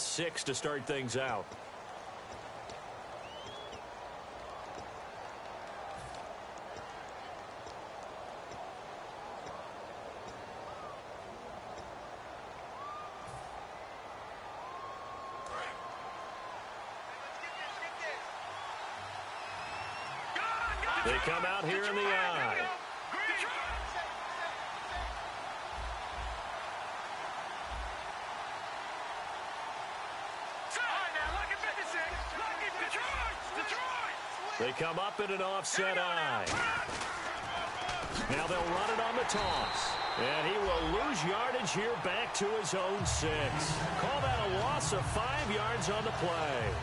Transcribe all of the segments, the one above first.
6 to start things out. They come out here in the eye. They come up in an offset eye. Now they'll run it on the toss. And he will lose yardage here back to his own 6. Call that a loss of 5 yards on the play.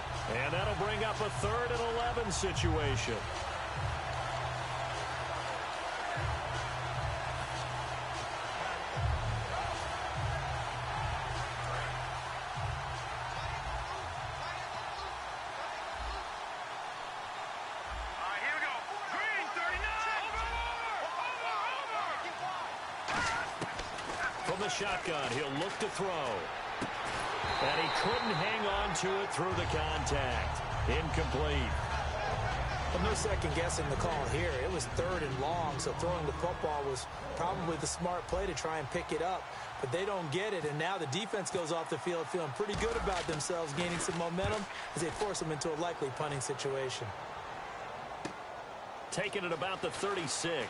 And that'll bring up a 3rd and 11 situation. From the shotgun, he'll look to throw. And he couldn't hang on to it through the contact. Incomplete. Well, no second guessing the call here. It was 3rd and long, so throwing the football was probably the smart play to try and pick it up. But they don't get it, and now the defense goes off the field feeling pretty good about themselves, gaining some momentum as they force them into a likely punting situation. Taking it about the 36.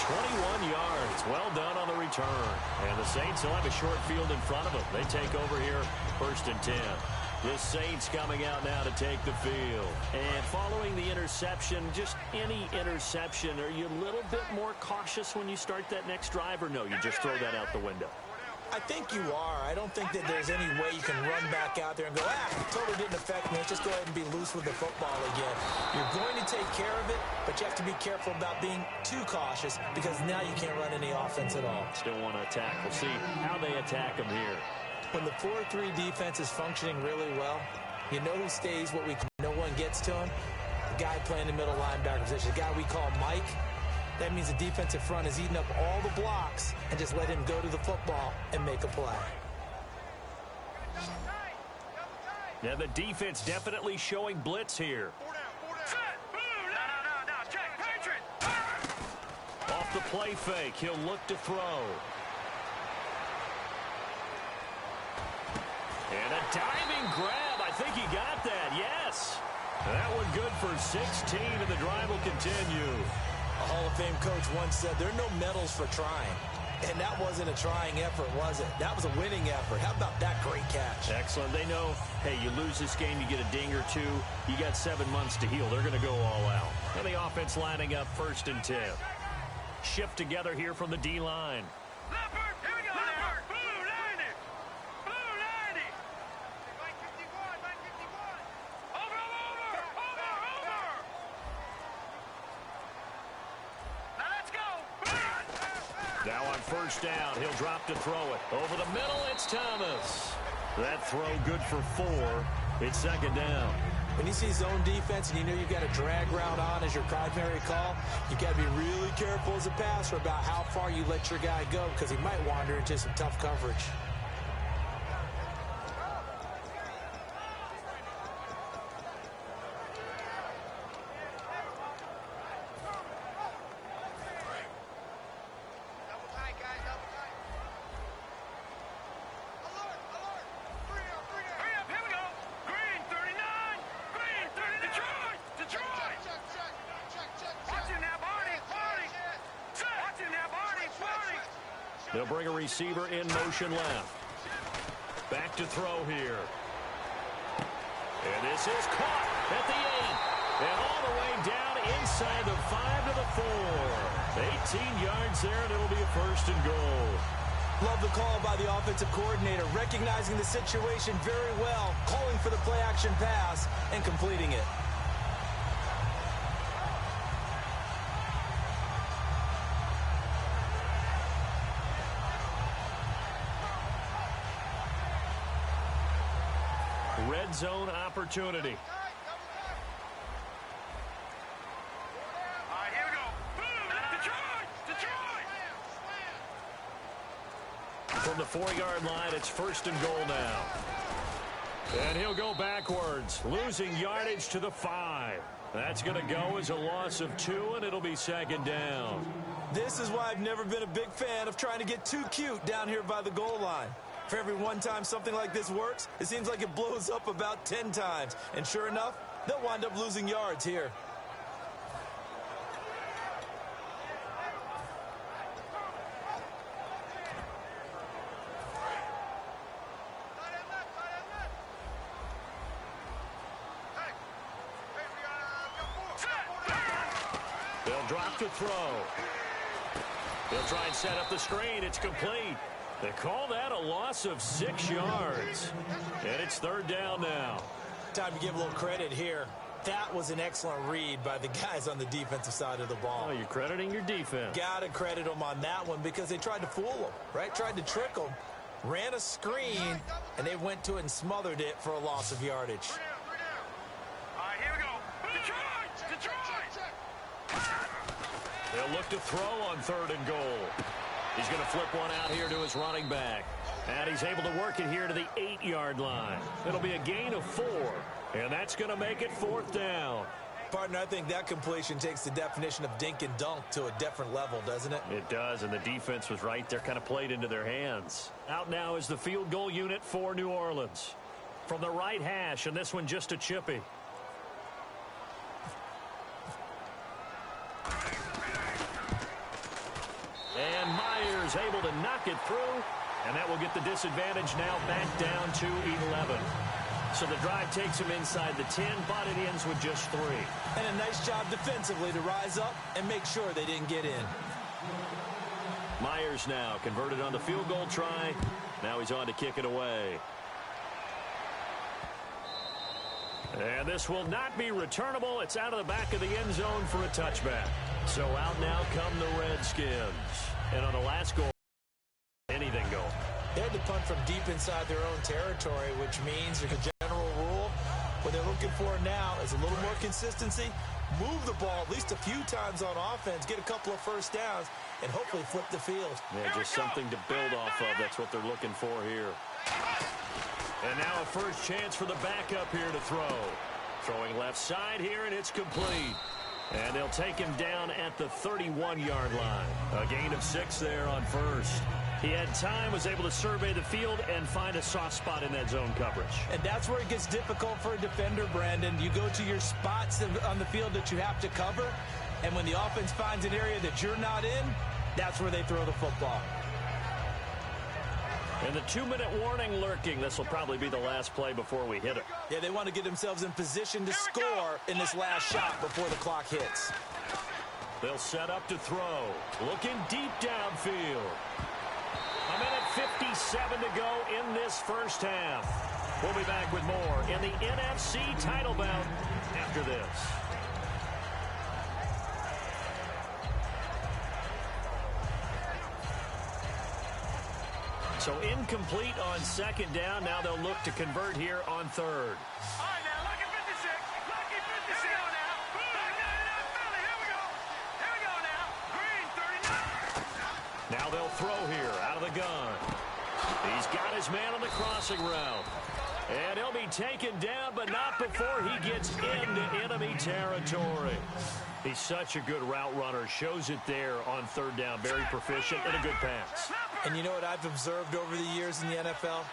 21 yards. Well done on the return. And the Saints will have a short field in front of them. They take over here 1st and 10. The Saints coming out now to take the field. And following the interception, just any interception, are you a little bit more cautious when you start that next drive, or no, you just throw that out the window? I think you are. I don't think that there's any way you can run back out there and go, totally didn't affect me. Let's just go ahead and be loose with the football again. You're going to take care of it, but you have to be careful about being too cautious because now you can't run any offense at all. Still want to attack. We'll see how they attack them here. When the 4-3 defense is functioning really well, you know who stays what we no one gets to him? The guy playing the middle linebacker position, the guy we call Mike. That means the defensive front is eating up all the blocks and just let him go to the football and make a play. Yeah, the defense definitely showing blitz here. Off the play fake, he'll look to throw. And a diving grab. I think he got that, yes. That one good for 16, and the drive will continue. A Hall of Fame coach once said, there are no medals for trying. And that wasn't a trying effort, was it? That was a winning effort. How about that great catch? Excellent. They know, hey, you lose this game, you get a ding or 2. You got 7 months to heal. They're going to go all out. And the offense lining up 1st and 10. Shift together here from the D-line. Leopard, here we go. Leopard, blue 90. Blue 90. 51. Over. Now let's go. Now on 1st down, he'll drop to throw it. Over the middle, it's Thomas. That throw good for 4. It's 2nd down. When you see zone defense and you know you've got a drag route on as your primary call, you've got to be really careful as a passer about how far you let your guy go because he might wander into some tough coverage. They'll bring a receiver in motion left. Back to throw here. And this is caught at the 8. And all the way down inside the 5 to the 4. 18 yards there, and it'll be a 1st and goal. Love the call by the offensive coordinator, recognizing the situation very well, calling for the play-action pass, and completing it. Red zone opportunity. All right, here we go. Boom! Detroit! From the 4-yard line, it's 1st and goal now. And he'll go backwards, losing yardage to the 5. That's going to go as a loss of 2, and it'll be 2nd down. This is why I've never been a big fan of trying to get too cute down here by the goal line. For every one time something like this works, it seems like it blows up about 10 times. And sure enough, they'll wind up losing yards here. They'll drop the throw. They'll try and set up the screen. It's complete. They call that a loss of 6 yards. And it's 3rd down now. Time to give a little credit here. That was an excellent read by the guys on the defensive side of the ball. Oh, you're crediting your defense. Got to credit them on that one because they tried to fool them, right? Tried to trick them, ran a screen, and they went to it and smothered it for a loss of yardage. 3 down. All right, here we go. Detroit! Detroit! They'll look to throw on 3rd and goal. He's going to flip one out here to his running back. And he's able to work it here to the 8-yard line. It'll be a gain of 4. And that's going to make it 4th down. Partner, I think that completion takes the definition of dink and dunk to a different level, doesn't it? It does, and the defense was right there, kind of played into their hands. Out now is the field goal unit for New Orleans. From the right hash, and this one just a chippy. And Myers able to knock it through, and that will get the disadvantage now back down to 11. So the drive takes him inside the 10, but it ends with just 3. And a nice job defensively to rise up and make sure they didn't get in. Myers now converted on the field goal try. Now he's on to kick it away. And this will not be returnable. It's out of the back of the end zone for a touchback. So out now come the Redskins. And on the last goal, anything go. They had to punt from deep inside their own territory, which means there's a general rule. What they're looking for now is a little more consistency, move the ball at least a few times on offense, get a couple of first downs, and hopefully flip the field. Yeah, just something to build off of. That's what they're looking for here. And now a first chance for the backup here to throw. Throwing left side here, and it's complete. And they'll take him down at the 31-yard line. A gain of 6 there on first. He had time, was able to survey the field and find a soft spot in that zone coverage. And that's where it gets difficult for a defender, Brandon. You go to your spots on the field that you have to cover, and when the offense finds an area that you're not in, that's where they throw the football. And the 2-minute warning lurking. This will probably be the last play before we hit it. Yeah, they want to get themselves in position to score in this last shot before the clock hits. They'll set up to throw. Looking deep downfield. A minute 57 to go in this first half. We'll be back with more in the NFC title bout after this. So incomplete on 2nd down. Now they'll look to convert here on 3rd. All right, now, lucky 56. Lucky 56. Here we go now. Philly, here we go. Here we go now. Green, 39. Now they'll throw here out of the gun. He's got his man on the crossing route. And he'll be taken down, but not before he gets into enemy territory. He's such a good route runner. Shows it there on 3rd down. Very proficient and a good pass. And you know what I've observed over the years in the NFL?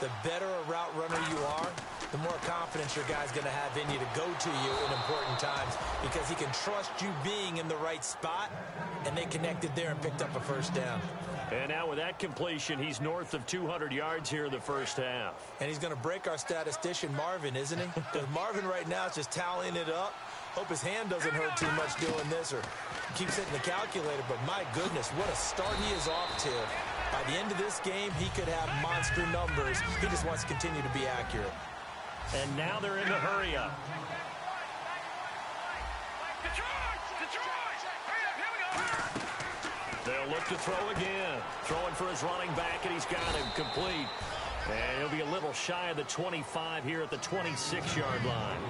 The better a route runner you are, the more confidence your guy's going to have in you to go to you in important times because he can trust you being in the right spot, and they connected there and picked up a first down. And now with that completion, he's north of 200 yards here in the first half. And he's going to break our statistician, Marvin, isn't he? Because Marvin right now is just tallying it up. Hope his hand doesn't hurt too much doing this or keeps hitting the calculator. But my goodness, what a start he is off to. By the end of this game, he could have monster numbers. He just wants to continue to be accurate. And now they're in the hurry up. Detroit! Detroit! Hurry up, here we go. They'll look to throw again. Throwing for his running back, and he's got him complete. And he'll be a little shy of the 25 here at the 26-yard line.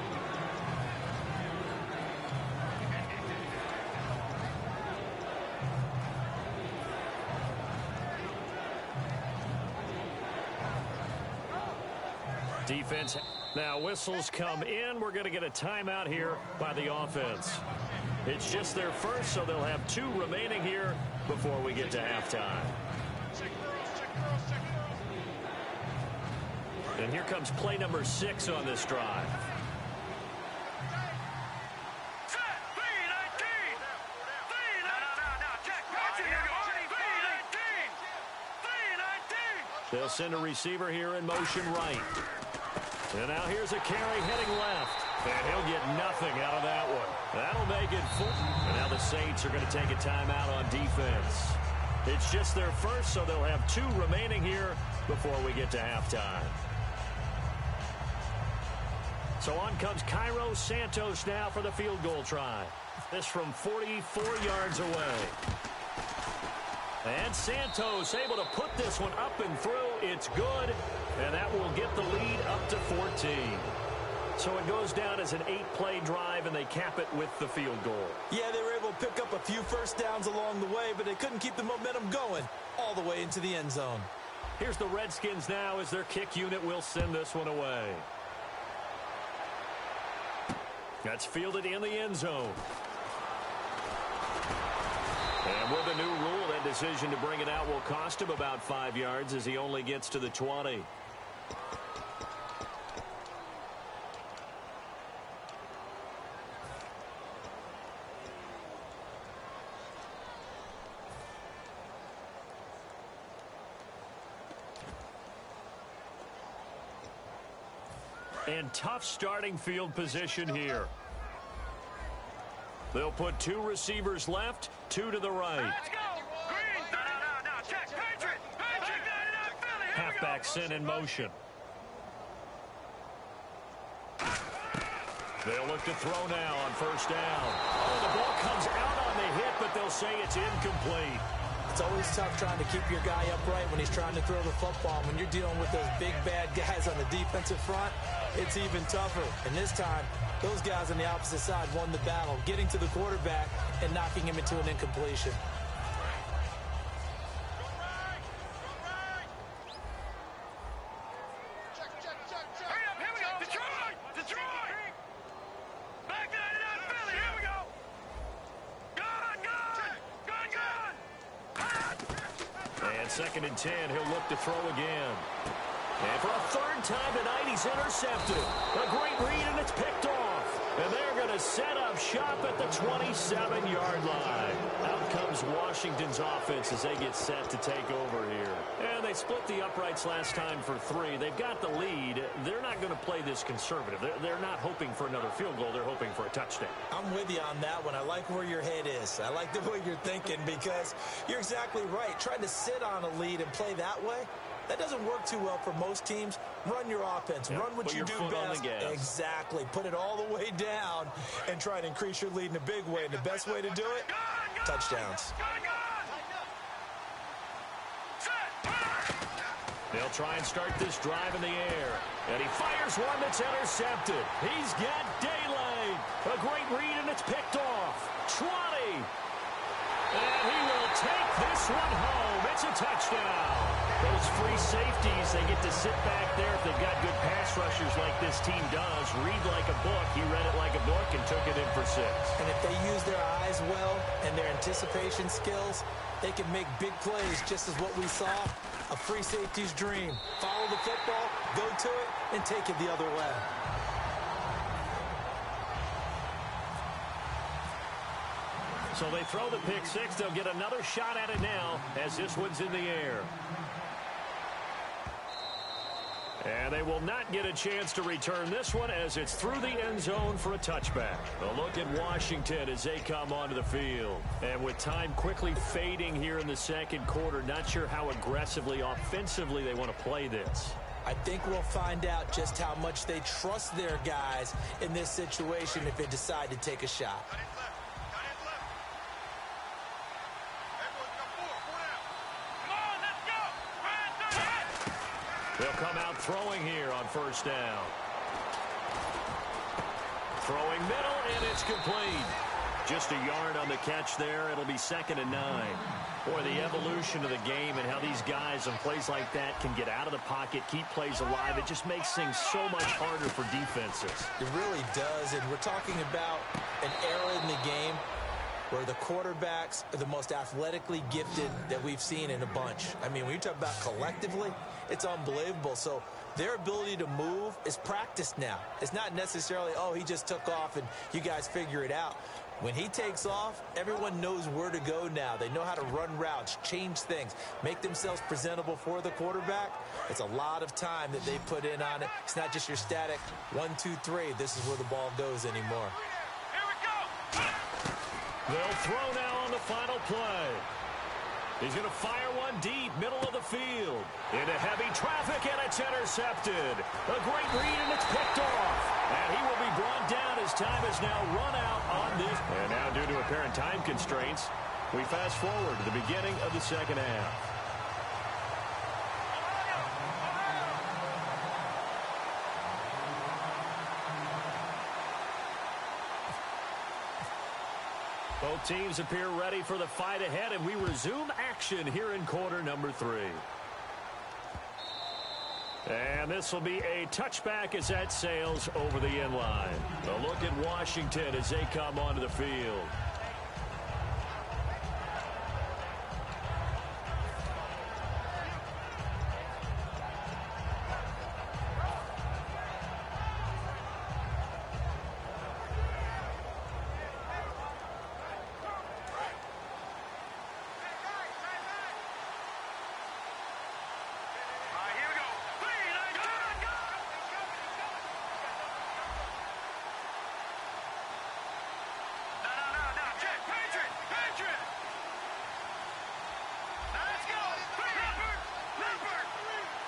Defense. Now whistles come in. We're going to get a timeout here by the offense. It's just their first, so they'll have 2 remaining here before we get to halftime. And here comes play number 6 on this drive. They'll send a receiver here in motion right. And now here's a carry heading left. And he'll get nothing out of that one. That'll make it full. And now the Saints are going to take a timeout on defense. It's just their first, so they'll have 2 remaining here before we get to halftime. So on comes Cairo Santos now for the field goal try. This from 44 yards away. And Santos able to put this one up and through. It's good, and that will get the lead up to 14. So it goes down as an 8-play drive, and they cap it with the field goal. Yeah, they were able to pick up a few first downs along the way, but they couldn't keep the momentum going all the way into the end zone. Here's the Redskins now as their kick unit will send this one away. That's fielded in the end zone. And with the new rule, that decision to bring it out will cost him about 5 yards as he only gets to the 20. And tough starting field position here. They'll put 2 receivers left, 2 to the right. Let's go. Green. No. Check. Patriot. Halfback sent in motion. They'll look to throw now on first down. Oh, the ball comes out on the hit, but they'll say it's incomplete. It's always tough trying to keep your guy upright when he's trying to throw the football. When you're dealing with those big, bad guys on the defensive front, it's even tougher. And this time, those guys on the opposite side won the battle, getting to the quarterback and knocking him into an incompletion. Here we go. Detroit. Back to Philly. Here we go. Gun. And 2nd and 10, he'll look to throw again. And for a 3rd time tonight, he's intercepted. A great read, and it's picked off. And they're going to set up shop at the 27-yard line. Out comes Washington's offense as they get set to take over here. And they split the uprights last time for 3. They've got the lead. They're not going to play this conservative. They're not hoping for another field goal. They're hoping for a touchdown. I'm with you on that one. I like where your head is. I like the way you're thinking because you're exactly right. Trying to sit on a lead and play that way, that doesn't work too well for most teams. Run your offense. Run what you do best. Exactly. Put it all the way down and try to increase your lead in a big way. And the best way to do it, touchdowns. They'll try and start this drive in the air. And he fires one that's intercepted. He's got daylight. A great read, and it's picked off. 20. And he will take this one home. It's a touchdown. Those free safeties, they get to sit back there if they've got good pass rushers like this team does. Read like a book. He read it like a book and took it in for 6. And if they use their eyes well and their anticipation skills, they can make big plays just as what we saw. A free safety's dream. Follow the football, go to it, and take it the other way. So they throw the pick 6. They'll get another shot at it now as this one's in the air. And they will not get a chance to return this one as it's through the end zone for a touchback. A look at Washington as they come onto the field. And with time quickly fading here in the 2nd quarter, not sure how aggressively, offensively they want to play this. I think we'll find out just how much they trust their guys in this situation if they decide to take a shot. They'll come out throwing here on first down. Throwing middle, and it's complete. Just a yard on the catch there. It'll be 2nd and 9. Boy, the evolution of the game and how these guys on plays like that can get out of the pocket, keep plays alive, it just makes things so much harder for defenses. It really does, and we're talking about an era in the game where the quarterbacks are the most athletically gifted that we've seen in a bunch. I mean, when you talk about collectively, it's unbelievable. So their ability to move is practiced now. It's not necessarily, oh, he just took off and you guys figure it out. When he takes off, everyone knows where to go now. They know how to run routes, change things, make themselves presentable for the quarterback. It's a lot of time that they put in on it. It's not just your static 1, 2, 3. This is where the ball goes anymore. Here we go. They'll throw now on the final play. He's going to fire one deep, middle of the field. Into heavy traffic, and it's intercepted. A great read, and it's picked off. And he will be brought down as time has now run out on this. And now, due to apparent time constraints, we fast forward to the beginning of the second half. Both teams appear ready for the fight ahead, and we resume action here in quarter number 3. And this will be a touchback as that sails over the end line. A look at Washington as they come onto the field.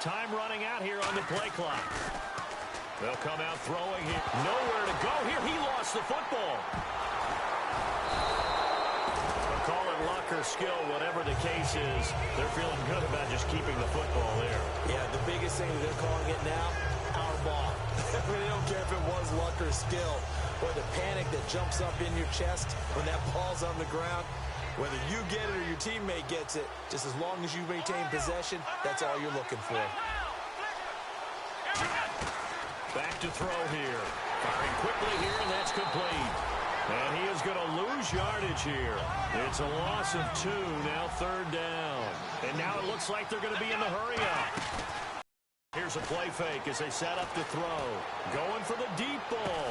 Time running out here on the play clock. They'll come out throwing here. Nowhere to go here. He lost the football. They'll call it luck or skill, whatever the case is. They're feeling good about just keeping the football there. Yeah, the biggest thing they're calling it now, our ball. I mean, they don't care if it was luck or skill, or the panic that jumps up in your chest when that ball's on the ground. Whether you get it or your teammate gets it, just as long as you maintain possession, that's all you're looking for. Back to throw here. Firing quickly here, and that's complete. And he is going to lose yardage here. It's a loss of 2, now 3rd down. And now it looks like they're going to be in the hurry-up. Here's a play fake as they set up to throw. Going for the deep ball.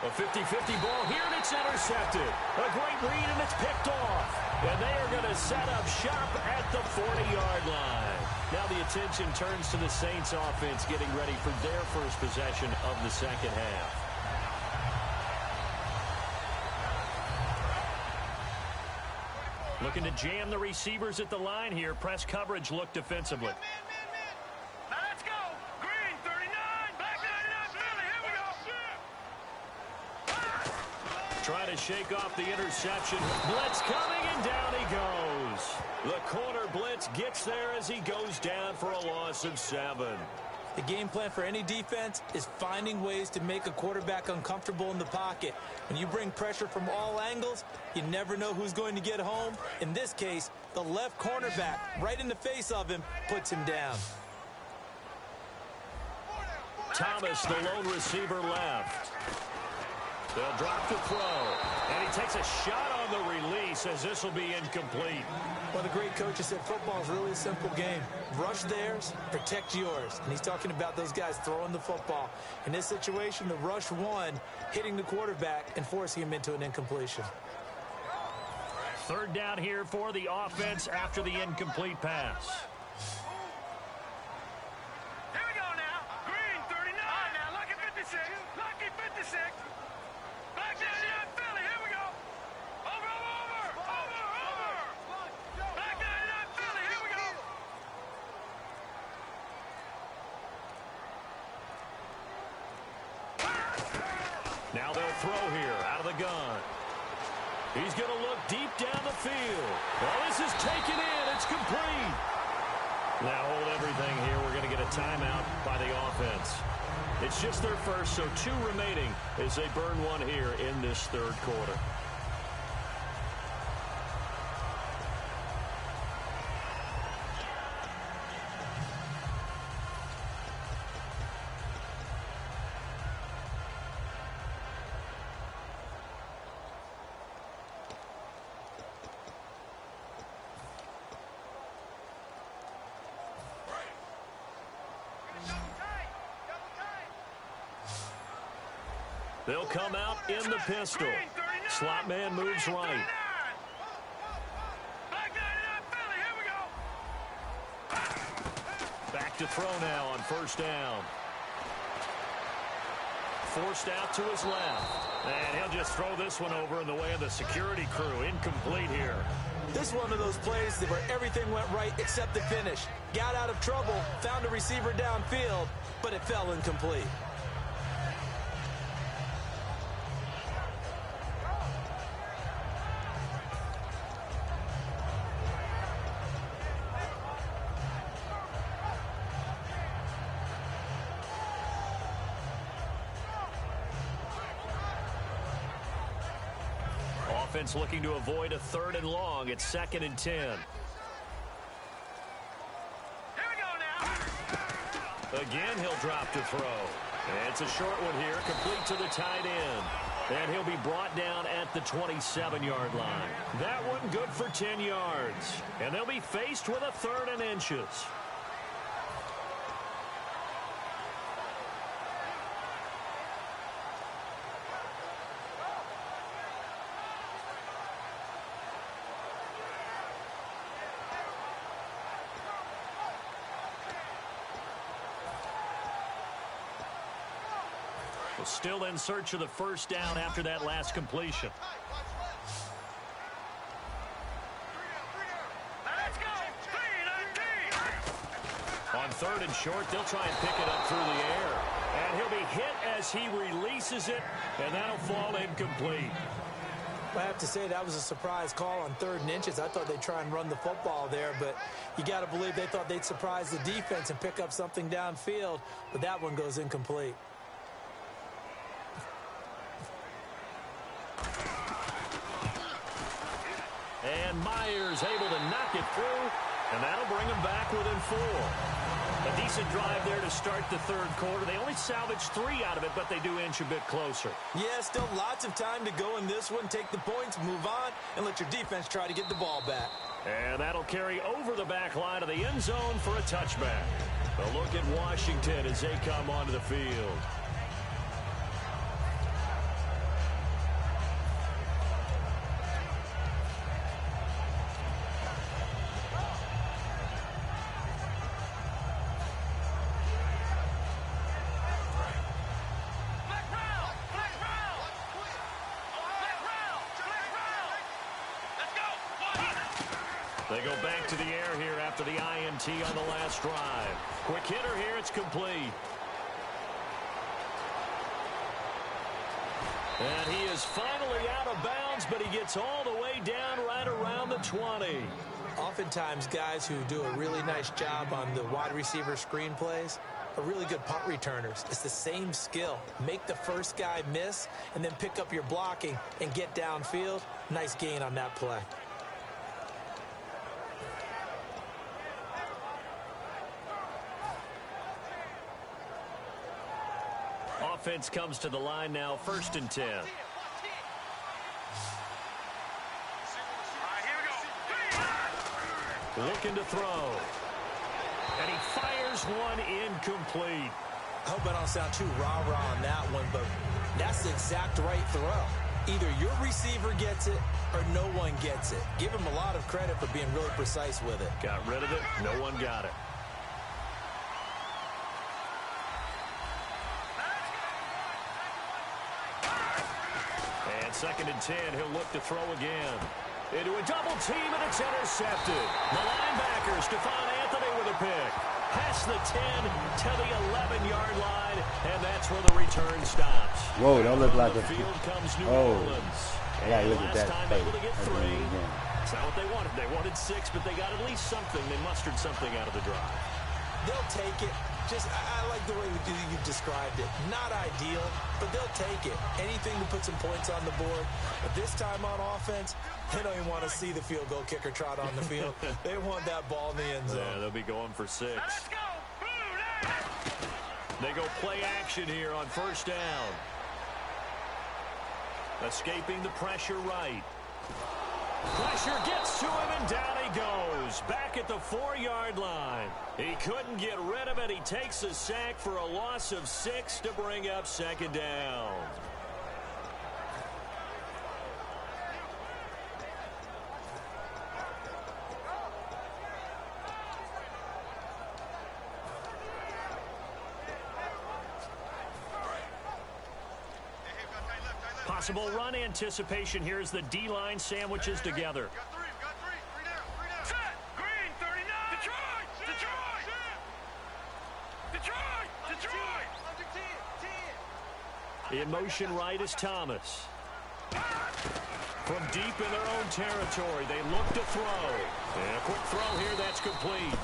A 50-50 ball here, and it's intercepted. A great read, and it's picked off. And they are going to set up shop at the 40-yard line. Now the attention turns to the Saints offense getting ready for their first possession of the second half. Looking to jam the receivers at the line here. Press coverage look defensively. Now let's go. Green, 39. Black 99, Philly. Here we go. Trying to shake off the interception. Blitz coming, and down he goes. The corner blitz gets there as he goes down for a loss of 7. The game plan for any defense is finding ways to make a quarterback uncomfortable in the pocket. When you bring pressure from all angles, you never know who's going to get home. In this case, the left cornerback, right in the face of him, puts him down. Thomas, the lone receiver, left. They'll drop the throw. And he takes a shot on the release as this will be incomplete. One of the great coaches said football is really a simple game. Rush theirs, protect yours. And he's talking about those guys throwing the football. In this situation, the rush one, hitting the quarterback and forcing him into an incompletion. 3rd down here for the offense after the incomplete pass. Here we go now. Green, 39. Now, lucky 56. Lucky 56. Black 99, Philly. Here we go. Over. Black 99, Philly. Here we go. Now they'll throw here out of the gun. He's going to look deep down the field. Well, this is taken in. It's complete. Now hold everything here. We're going to get a timeout by the offense. It's just their first, so 2 remaining as they burn one here in this 3rd quarter. They'll come out in the pistol. Slot man moves right. Back to throw now on first down. Forced out to his left. And he'll just throw this one over in the way of the security crew. Incomplete here. This is one of those plays where everything went right except the finish. Got out of trouble, found a receiver downfield, but it fell incomplete. Offense looking to avoid a 3rd and long. It's 2nd and 10. Here we go now. Again, he'll drop to throw. And it's a short one here, complete to the tight end. And he'll be brought down at the 27-yard line. That one good for 10 yards. And they'll be faced with a 3rd and inches. Still in search of the first down after that last completion. Let's go. 3 On 3rd and short, they'll try and pick it up through the air. And he'll be hit as he releases it, and that'll fall incomplete. I have to say that was a surprise call on 3rd and inches. I thought they'd try and run the football there, but you got to believe they thought they'd surprise the defense and pick up something downfield, but that one goes incomplete. And Myers able to knock it through, and that'll bring them back within 4. A decent drive there to start the 3rd quarter. They only salvaged 3 out of it, but they do inch a bit closer. Yeah, still lots of time to go in this one. Take the points, move on, and let your defense try to get the ball back. And that'll carry over the back line of the end zone for a touchback. A look at Washington as they come onto the field. They go back to the air here after the INT on the last drive. Quick hitter here, it's complete. And he is finally out of bounds, but he gets all the way down right around the 20. Oftentimes, guys who do a really nice job on the wide receiver screen plays are really good punt returners. It's the same skill. Make the first guy miss, and then pick up your blocking and get downfield. Nice gain on that play. Offense comes to the line now, 1st and 10. All right, here we go. Looking to throw. And he fires one incomplete. I hope I don't sound too rah-rah on that one, but that's the exact right throw. Either your receiver gets it or no one gets it. Give him a lot of credit for being really precise with it. Got rid of it. No one got it. And 2nd and 10, he'll look to throw again. Into a double team, and it's intercepted. The linebacker, Stephon Anthony with a pick. Past the 10 to the 11-yard line, and that's where the return stops. Whoa, don't look like the a field comes New Oh, Orleans. I gotta look at Last that time face. able to get That's 3. really good. It's not what they wanted. They wanted 6, but they got at least something. They mustered something out of the drive. They'll take it. I like the way you described it. Not ideal, but they'll take it. Anything to put some points on the board. But this time on offense, they don't even want to see the field goal kicker trot on the field. They want that ball in the end zone. Yeah, they'll be going for 6. Let's go. They go play action here on 1st down. Escaping the pressure right. Pressure gets to him, and down he goes. Back at the 4-yard line. He couldn't get rid of it. He takes a sack for a loss of 6 to bring up 2nd down. possible run anticipation here as the D-line sandwiches together. Got three down. Set. Green, 39. Detroit. In motion right is Thomas. From deep in their own territory, they look to throw. And a quick throw here, that's complete.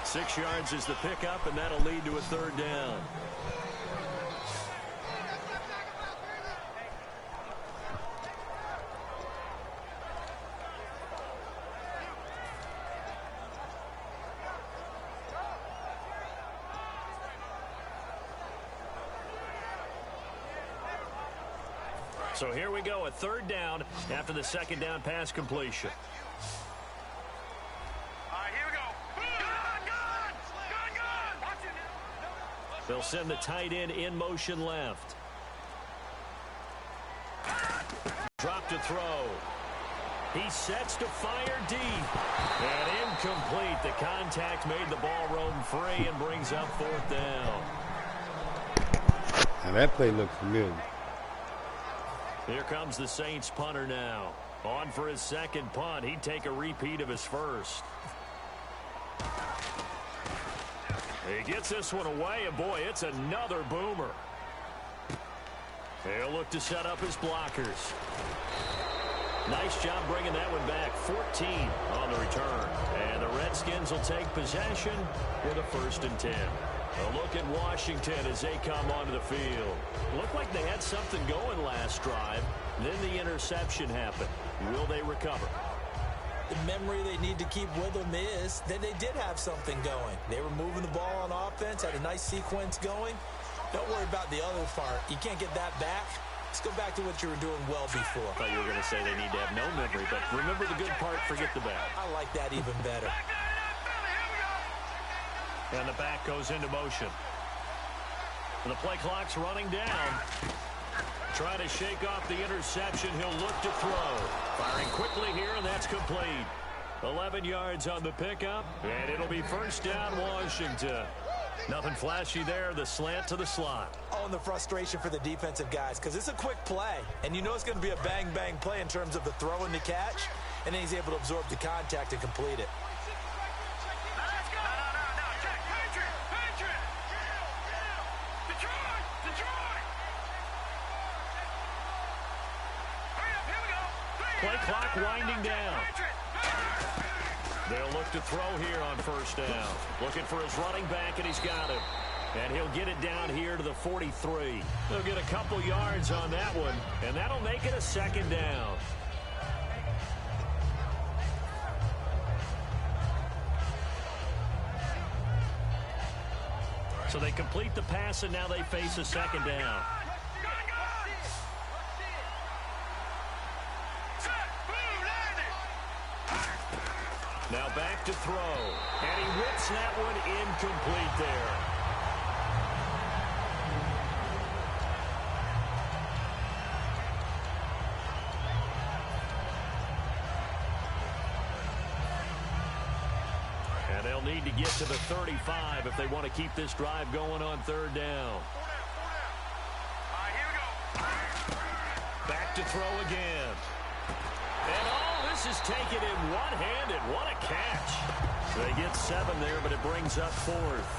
6 yards is the pickup, and that'll lead to a third down. So here we go, a third down after the second down pass completion. All right, here we go. Gun. They'll send the tight end in motion left. Drop to throw. He sets to fire deep. And incomplete. The contact made the ball roam free and brings up fourth down. Now that play looked familiar. Here comes the Saints punter now. On for his second punt. He'd take a repeat of his first. He gets this one away, and boy, it's another boomer. He'll look to set up his blockers. Nice job bringing that one back. 14 on the return. And the Redskins will take possession with a 1st and 10. A look at Washington as they come onto the field. Looked like they had something going last drive. Then the interception happened. Will they recover? The memory they need to keep with them is that they did have something going. They were moving the ball on offense, had a nice sequence going. Don't worry about the other part. You can't get that back. Let's go back to what you were doing well before. I thought you were going to say they need to have no memory, but remember the good part, forget the bad. I like that even better. And the back goes into motion. And the play clock's running down. Trying to shake off the interception. He'll look to throw. Firing quickly here, and that's complete. 11 yards on the pickup, and it'll be 1st down Washington. Nothing flashy there. The slant to the slot. Oh, and the frustration for the defensive guys, because it's a quick play. And you know it's going to be a bang-bang play in terms of the throw and the catch. And then he's able to absorb the contact and complete it. Play clock winding down. They'll look to throw here on 1st down. Looking for his running back, and he's got him. And he'll get it down here to the 43. They'll get a couple yards on that one, and that'll make it a 2nd down. So they complete the pass, and now they face a 2nd down. Now back to throw. And he whips that one incomplete there. And they'll need to get to the 35 if they want to keep this drive going on 3rd down. Back to throw again. And all this is taken in one-handed. What a catch. They get 7 there, but it brings up 4th.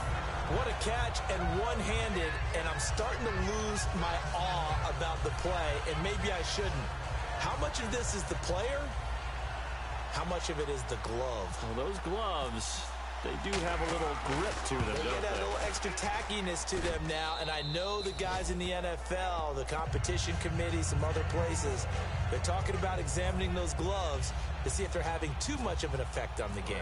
What a catch and one-handed, and I'm starting to lose my awe about the play, and maybe I shouldn't. How much of this is the player? How much of it is the glove? Well, those gloves, they do have a little grip to them, They don't get a they? little extra tackiness to them now, and I know the guys in the NFL, the competition committee, some other places, they're talking about examining those gloves to see if they're having too much of an effect on the game.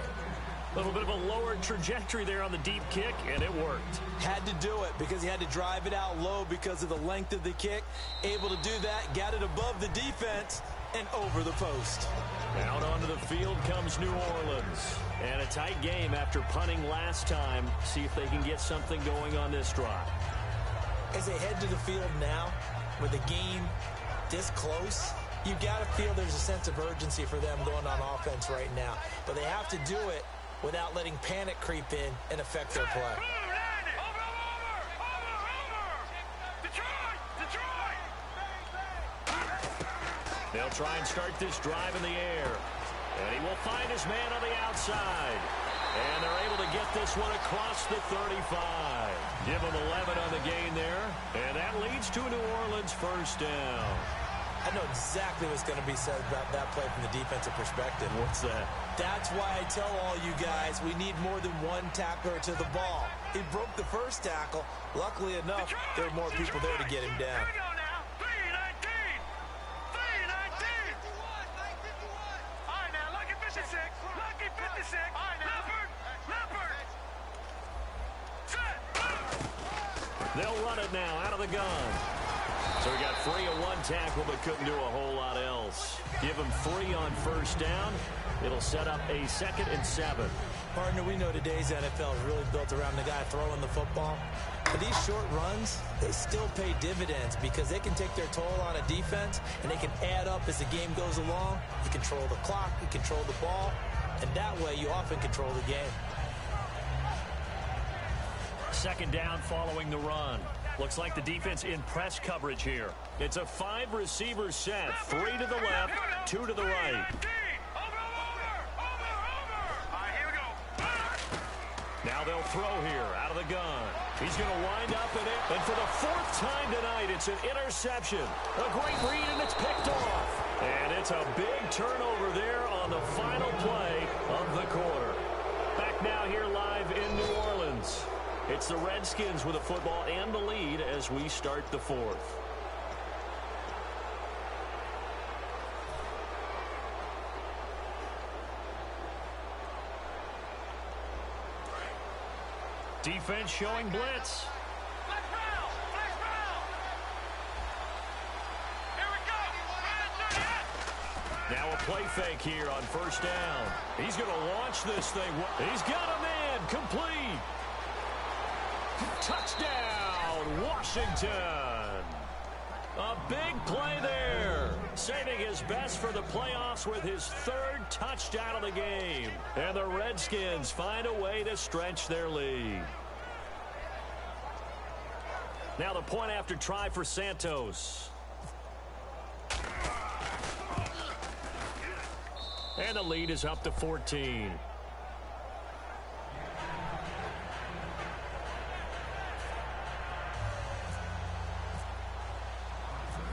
A little bit of a lower trajectory there on the deep kick, and it worked. Had to do it because he had to drive it out low because of the length of the kick. Able to do that, got it above the defense, and over the post. Out onto the field comes New Orleans. And a tight game after punting last time. See if they can get something going on this drive. As they head to the field now, with the game this close, you got to feel there's a sense of urgency for them going on offense right now. But they have to do it without letting panic creep in and affect their play. They'll try and start this drive in the air. And he will find his man on the outside. And they're able to get this one across the 35. Give him 11 on the gain there. And that leads to a New Orleans first down. I know exactly what's going to be said about that play from the defensive perspective. What's that? That's why I tell all you guys we need more than one tackler to the ball. He broke the first tackle. Luckily enough, there were more people there to get him down. Here we go now. 3-19. 3-19. All right, now, lucky 56. Lucky 56. All right, now. Leopard. Set. They'll run it now out of the gun. So he got free of one tackle but couldn't do a whole lot else. Give him 3 on first down. It'll set up a 2nd and 7. Partner, we know today's NFL is really built around the guy throwing the football. But these short runs, they still pay dividends because they can take their toll on a defense and they can add up as the game goes along. You control the clock, you control the ball, and that way you often control the game. 2nd down following the run. Looks like the defense in press coverage here. It's a 5-receiver set. 3 to the left, 2 to the right. Over. All right, here we go. Now they'll throw here out of the gun. He's going to wind up in it. And for the 4th time tonight, it's an interception. A great read, and it's picked off. And it's a big turnover there on the final play of the quarter. Back now here live in New Orleans. It's the Redskins with the football and the lead as we start the 4th. Defense showing blitz. Flex round. Here we go. Now a play fake here on first down. He's going to launch this thing. He's got a man complete. Touchdown, Washington. A big play there. Saving his best for the playoffs with his 3rd touchdown of the game. And the Redskins find a way to stretch their lead. Now the point after try for Santos. And the lead is up to 14.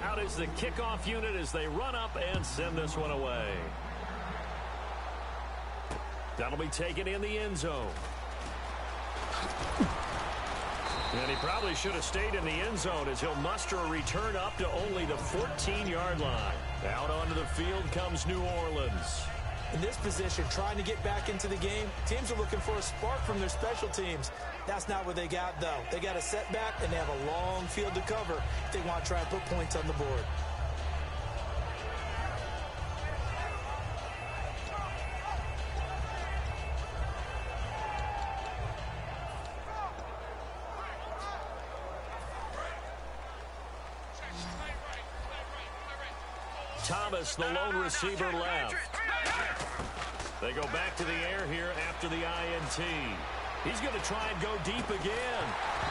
Out is the kickoff unit as they run up and send this one away. That'll be taken in the end zone. And he probably should have stayed in the end zone as he'll muster a return up to only the 14-yard line. Out onto the field comes New Orleans. In this position, trying to get back into the game, teams are looking for a spark from their special teams. That's not what they got, though. They got a setback, and they have a long field to cover if they want to try and put points on the board. Thomas, the lone receiver, left. They go back to the air here after the INT. He's going to try and go deep again.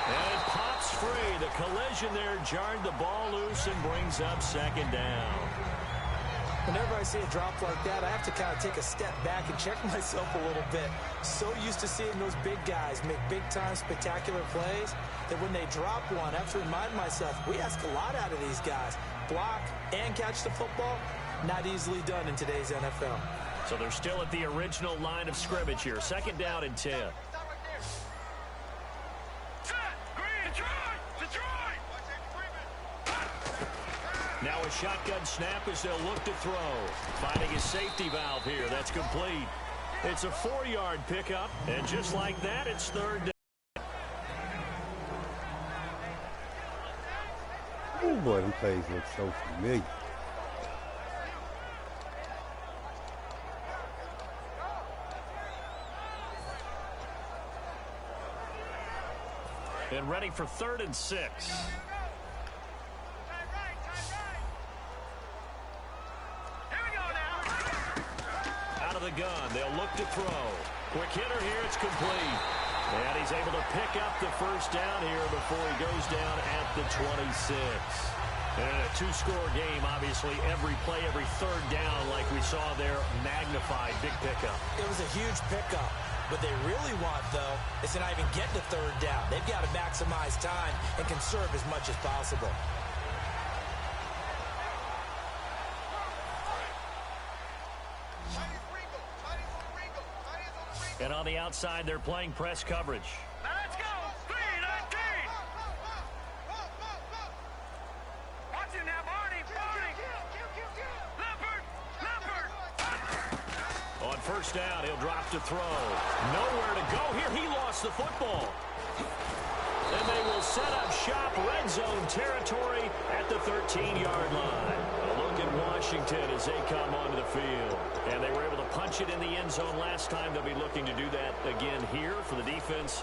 And it pops free. The collision there jarred the ball loose and brings up 2nd down. Whenever I see a drop like that, I have to kind of take a step back and check myself a little bit. So used to seeing those big guys make big-time spectacular plays that when they drop one, I have to remind myself, we ask a lot out of these guys. Block and catch the football, not easily done in today's NFL. So they're still at the original line of scrimmage here. 2nd down and 10. Now a shotgun snap as they'll look to throw. Finding his safety valve here. That's complete. It's a 4-yard pickup, and just like that, it's 3rd down. Oh boy, them plays look so familiar. And ready for 3rd and 6. Out of the gun, they'll look to throw. Quick hitter here, it's complete. And he's able to pick up the first down here before he goes down at the 26. And in a two-score game, obviously, every play, every third down, like we saw there, magnified, big pickup. It was a huge pickup. What they really want, though, is to not even get to third down. They've got to maximize time and conserve as much as possible. And on the outside, they're playing press coverage. Now let's go. 3-19. Watch him now, Barney. Leopard. On first down, he'll drop to throw. Nowhere to go here. He lost the football. And they will set up shop, red zone territory at the 13-yard line. A look at Washington as they come onto the field. And they were able to punch it in the end zone last time. They'll be looking to do that again here for the defense.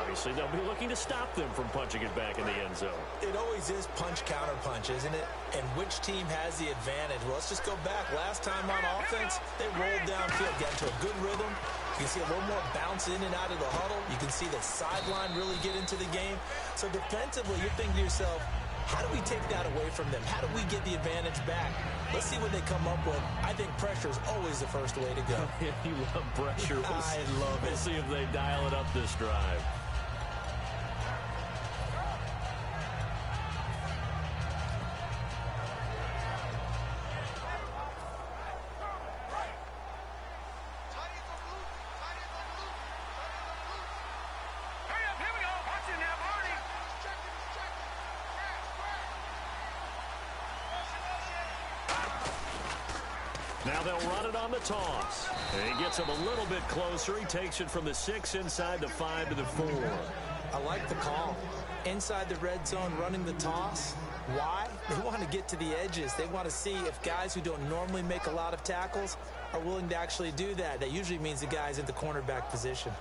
Obviously, they'll be looking to stop them from punching it back in the end zone. It always is punch-counter-punch, isn't it? And which team has the advantage? Well, let's just go back. Last time on offense, they rolled downfield, got into a good rhythm. You can see a little more bounce in and out of the huddle. You can see the sideline really get into the game. So defensively, you're thinking to yourself, how do we take that away from them? How do we get the advantage back? Let's see what they come up with. I think pressure is always the first way to go. You love pressure. I love it. We'll see if they dial it up this drive. Now they'll run it on the toss. And he gets him a little bit closer. He takes it from the 6 inside the 5 to the 4. I like the call. Inside the red zone, running the toss. Why? They want to get to the edges. They want to see if guys who don't normally make a lot of tackles are willing to actually do that. That usually means the guy's in the cornerback position.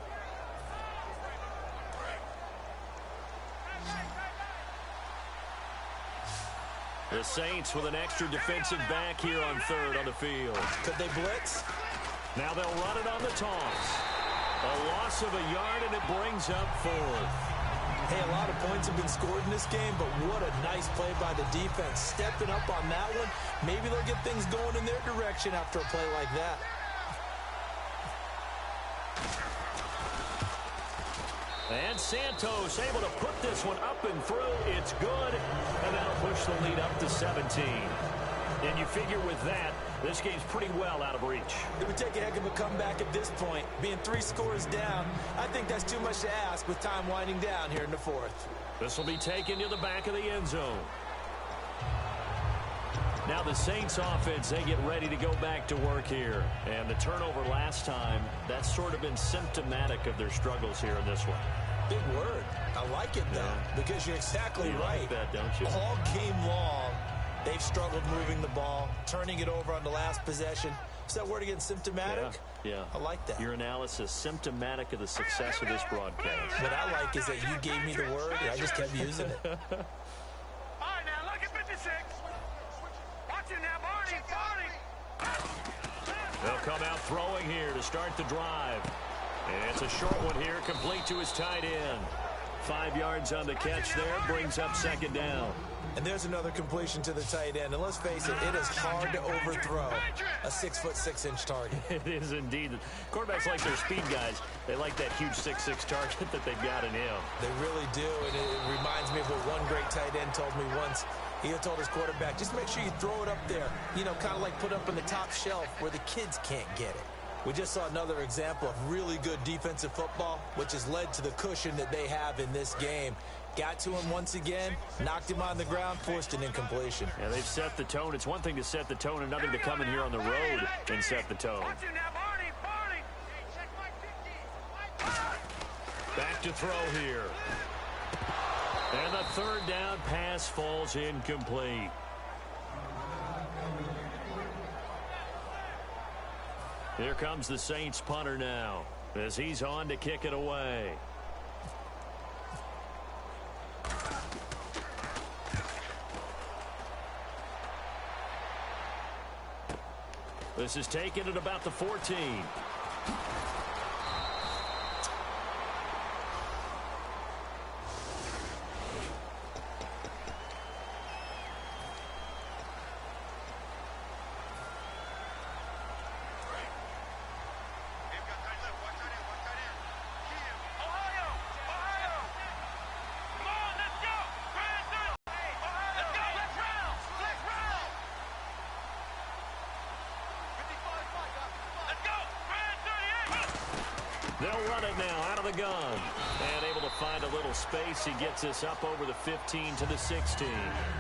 The Saints with an extra defensive back here on third on the field. Could they blitz? Now they'll run it on the toss. A loss of a yard, and it brings up fourth. Hey, a lot of points have been scored in this game, but what a nice play by the defense. Stepping up on that one. Maybe they'll get things going in their direction after a play like that. And Santos able to put this one up and through. It's good, and that'll push the lead up to 17. And you figure with that, this game's pretty well out of reach. It would take a heck of a comeback at this point. Being 3 scores down, I think that's too much to ask with time winding down here in the fourth. This will be taken to the back of the end zone. Now the Saints offense, they get ready to go back to work here. And the turnover last time, that's sort of been symptomatic of their struggles here in this one. Big word. I like it, though, because you're exactly right. Like that, don't you? All game long, they've struggled moving the ball, turning it over on the last possession. Is that word again, symptomatic? Yeah. I like that. Your analysis, symptomatic of the success of this broadcast. What I like is that you gave me the word, and I just kept using it. All right, now look at 56. Watch him now, Barney. They'll come out throwing here to start the drive. And it's a short one here, complete to his tight end. 5 yards on the catch there, brings up second down. And there's another completion to the tight end. And let's face it, it is hard to overthrow a 6'6" target. It is indeed. Quarterbacks like their speed guys. They like that huge 6'6" target that they've got in him. They really do, and it reminds me of what one great tight end told me once. He told his quarterback, just make sure you throw it up there. You know, kind of like put up on the top shelf where the kids can't get it. We just saw another example of really good defensive football, which has led to the cushion that they have in this game. Got to him once again, knocked him on the ground, forced an incompletion. Yeah, they've set the tone. It's one thing to set the tone, another to come in here on the road and set the tone. Back to throw here. And the third down pass falls incomplete. Here comes the Saints punter now as he's on to kick it away. This is taken at about the 14. They'll run it now out of the gun. And able to find a little space. He gets us up over the 15 to the 16.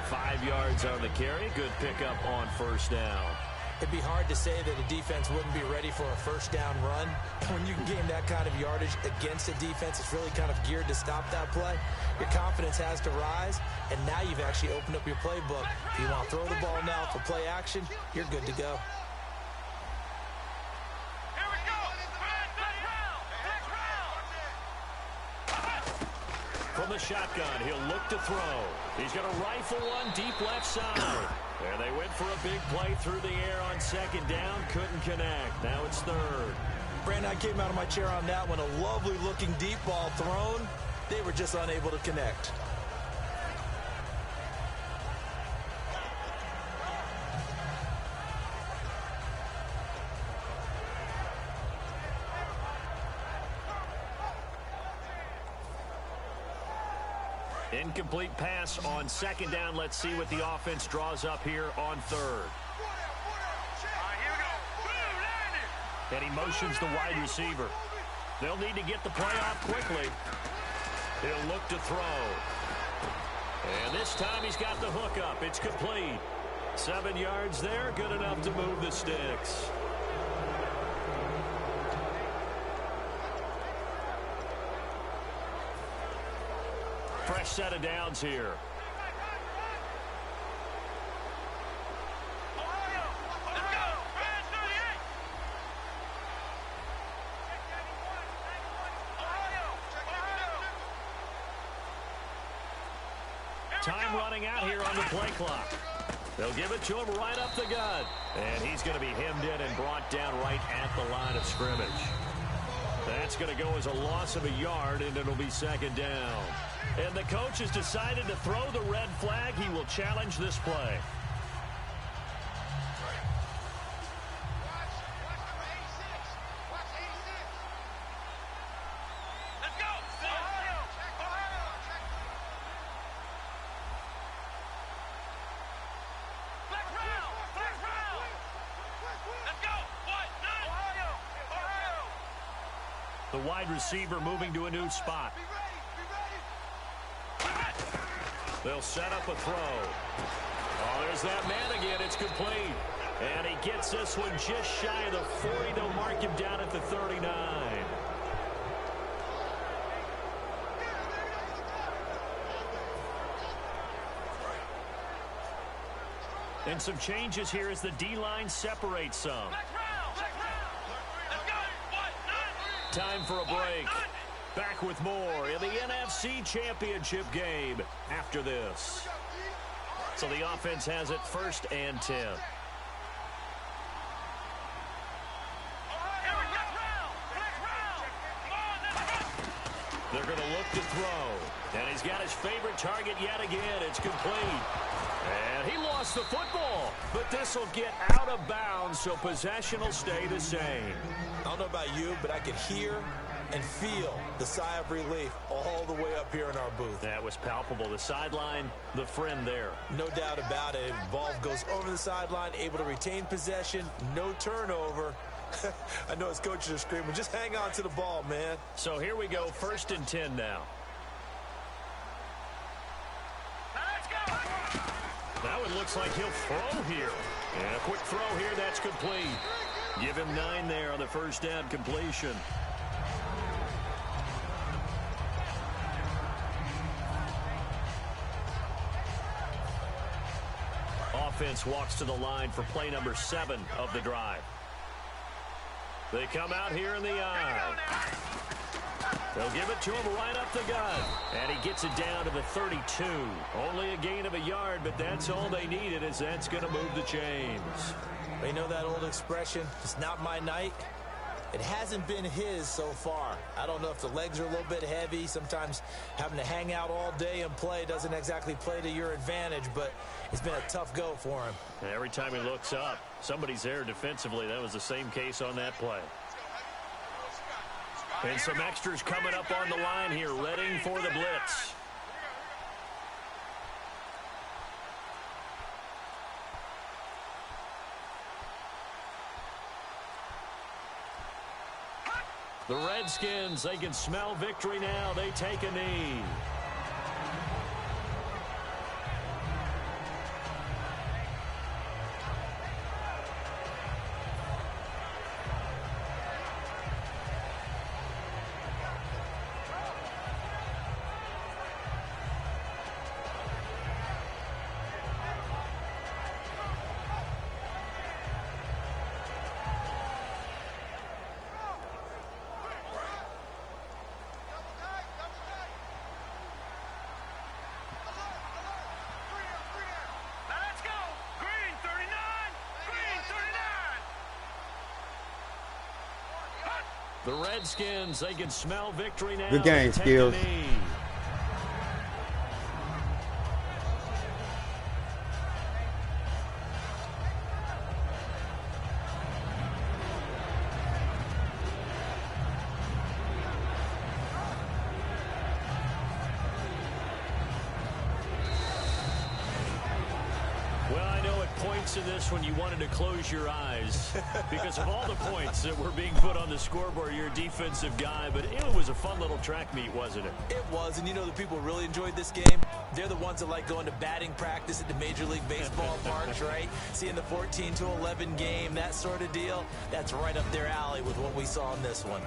5 yards on the carry. Good pickup on first down. It'd be hard to say that a defense wouldn't be ready for a first down run. When you can gain that kind of yardage against a defense, it's really kind of geared to stop that play. Your confidence has to rise, and now you've actually opened up your playbook. If you want to throw the ball now for play action, you're good to go. From the shotgun, he'll look to throw. He's going to rifle one deep left side. And they went for a big play through the air on second down. Couldn't connect. Now it's third. Brandon, I came out of my chair on that one. A lovely-looking deep ball thrown. They were just unable to connect. Incomplete pass on second down. Let's see what the offense draws up here on third. And he motions the wide receiver. They'll need to get the play off quickly. He'll look to throw. And this time he's got the hook up. It's complete. 7 yards there. Good enough to move the sticks. Fresh set of downs here. Time running out here on the play clock. They'll give it to him right up the gut. And he's going to be hemmed in and brought down right at the line of scrimmage. That's going to go as a loss of a yard, and it'll be second down. And the coach has decided to throw the red flag. He will challenge this play. The wide receiver moving to a new spot. They'll set up a throw. Oh, there's that man again. It's complete. And he gets this one just shy of the 40. They'll mark him down at the 39. And some changes here as the D-line separates some. Time for a break. Back with more in the NFC Championship game after this. So the offense has it 1st and 10. They're going to look to throw. And he's got his favorite target yet again. It's complete. And he lost the football. But this will get out of bounds, so possession will stay the same. I don't know about you, but I could hear and feel the sigh of relief all the way up here in our booth. That was palpable. The sideline, the friend there. No doubt about it. Ball goes over the sideline, able to retain possession, no turnover. I know his coaches are screaming, just hang on to the ball, man. So here we go, 1st and 10 now. Now it looks like he'll throw here. And a quick throw here, that's complete. Give him 9 there on the first down completion. Offense walks to the line for play number 7 of the drive. They come out here in the eye. They'll give it to him right up the gut. And he gets it down to the 32. Only a gain of a yard, but that's all they needed, as that's going to move the chains. You know that old expression, it's not my night? It hasn't been his so far. I don't know if the legs are a little bit heavy. Sometimes having to hang out all day and play doesn't exactly play to your advantage, but it's been a tough go for him. And every time he looks up, somebody's there defensively. That was the same case on that play. And some extras coming up on the line here, ready for the blitz. The Redskins, they can smell victory now. They take a knee. The Redskins, they can smell victory now. Good game, Skills. In this one, you wanted to close your eyes because of all the points that were being put on the scoreboard. You're a defensive guy, but it was a fun little track meet, wasn't it? It was, and you know the people really enjoyed this game? They're the ones that like going to batting practice at the Major League Baseball parks, right? Seeing the 14-11 game, that sort of deal, that's right up their alley with what we saw in this one.